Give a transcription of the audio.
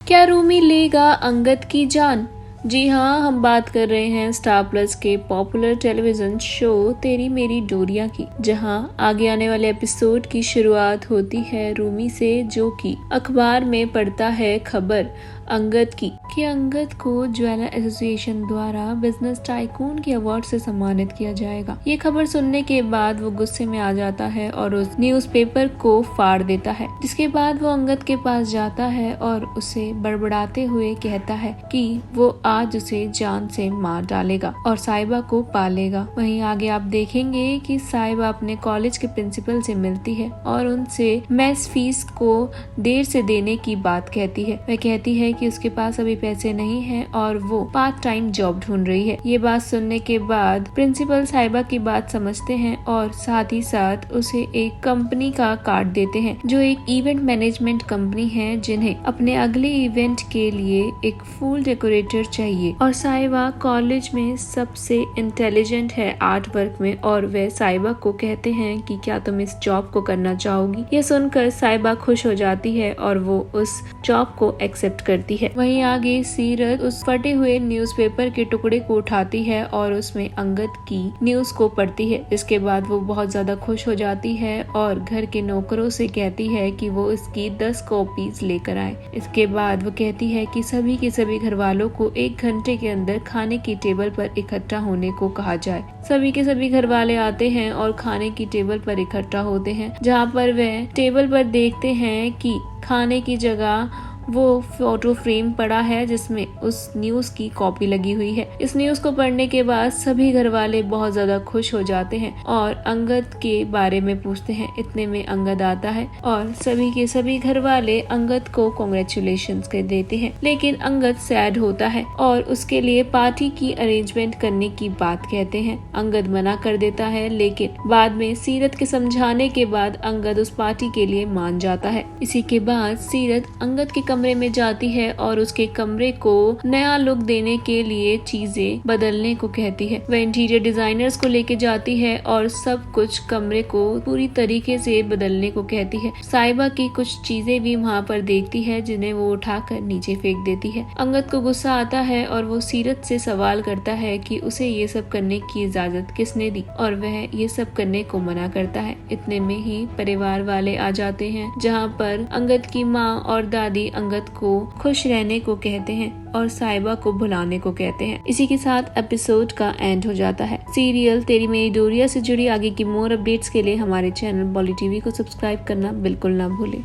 क्या रूमी लेगा अंगद की जान? जी हाँ, हम बात कर रहे हैं स्टार प्लस के पॉपुलर टेलीविजन शो तेरी मेरी डोरिया की, जहां आगे आने वाले एपिसोड की शुरुआत होती है रूमी से, जो कि अखबार में पढ़ता है खबर अंगद की कि अंगद को ज्वेलर एसोसिएशन द्वारा बिजनेस टाइकून के अवार्ड से सम्मानित किया जाएगा। ये खबर सुनने के बाद वो गुस्से में आ जाता है और उस न्यूज़पेपर को फाड़ देता है, जिसके बाद वो अंगद के पास जाता है और उसे बड़बड़ाते हुए कहता है कि वो आज उसे जान से मार डालेगा और साहिबा को पालेगा। वहीं आगे आप देखेंगे कि साहिबा अपने कॉलेज के प्रिंसिपल से मिलती है और उनसे मेस फीस को देर से देने की बात कहती है। वह कहती है कि उसके पास अभी पैसे नहीं हैं और वो पार्ट टाइम जॉब ढूंढ रही है। ये बात सुनने के बाद प्रिंसिपल साहिबा की बात समझते हैं और साथ ही साथ उसे एक कंपनी का कार्ड देते हैं, जो एक इवेंट मैनेजमेंट कंपनी है, जिन्हें अपने अगले इवेंट के लिए एक फूल डेकोरेटर चाहिए। और साहिबा कॉलेज में सबसे इंटेलिजेंट है आर्ट वर्क में और वह साहिबा को कहते हैं कि क्या तुम इस जॉब को करना चाहोगी। यह सुनकर साहिबा खुश हो जाती है और वो उस जॉब को एक्सेप्ट करती है। वहीं आगे सीरत उस फटे हुए न्यूज़पेपर के टुकड़े को उठाती है और उसमें अंगद की न्यूज को पढ़ती है। इसके बाद वो बहुत ज्यादा खुश हो जाती है और घर के नौकरों से कहती है कि वो इसकी 10 कॉपीज लेकर आए। इसके बाद वो कहती है कि सभी के सभी घर वालों को 1 घंटे के अंदर खाने की टेबल पर इकट्ठा होने को कहा जाए। सभी के सभी घर वाले आते हैं और खाने की टेबल पर इकट्ठा होते हैं, जहाँ पर वह टेबल पर देखते हैं कि खाने की जगह वो फोटो फ्रेम पड़ा है जिसमें उस न्यूज की कॉपी लगी हुई है। इस न्यूज को पढ़ने के बाद सभी घर वाले बहुत ज्यादा खुश हो जाते हैं और अंगद के बारे में पूछते हैं। इतने में अंगद आता है और सभी के सभी घर वाले अंगद को कांग्रेचुलेशंस कर देते हैं, लेकिन अंगद सैड होता है और उसके लिए पार्टी की अरेंजमेंट करने की बात कहते हैं। अंगद मना कर देता है, लेकिन बाद में सीरत के समझाने के बाद अंगद उस पार्टी के लिए मान जाता है। इसी के बाद सीरत अंगद के कमरे में जाती है और उसके कमरे को नया लुक देने के लिए चीजें बदलने को कहती है। वह इंटीरियर डिजाइनर्स को लेके जाती है और सब कुछ कमरे को पूरी तरीके से बदलने को कहती है। साहिबा की कुछ चीजें भी वहाँ पर देखती है, जिन्हें वो उठाकर नीचे फेंक देती है। अंगद को गुस्सा आता है और वो सीरत से सवाल करता है कि उसे ये सब करने की इजाजत किसने दी, और वह ये सब करने को मना करता है। इतने में ही परिवार वाले आ जाते हैं, जहाँ पर अंगद की माँ और दादी अंगद को खुश रहने को कहते हैं और साहिबा को भुलाने को कहते हैं। इसी के साथ एपिसोड का एंड हो जाता है। सीरियल तेरी मेरी डोरिया से जुड़ी आगे की मोर अपडेट्स के लिए हमारे चैनल बॉली टीवी को सब्सक्राइब करना बिल्कुल ना भूलें।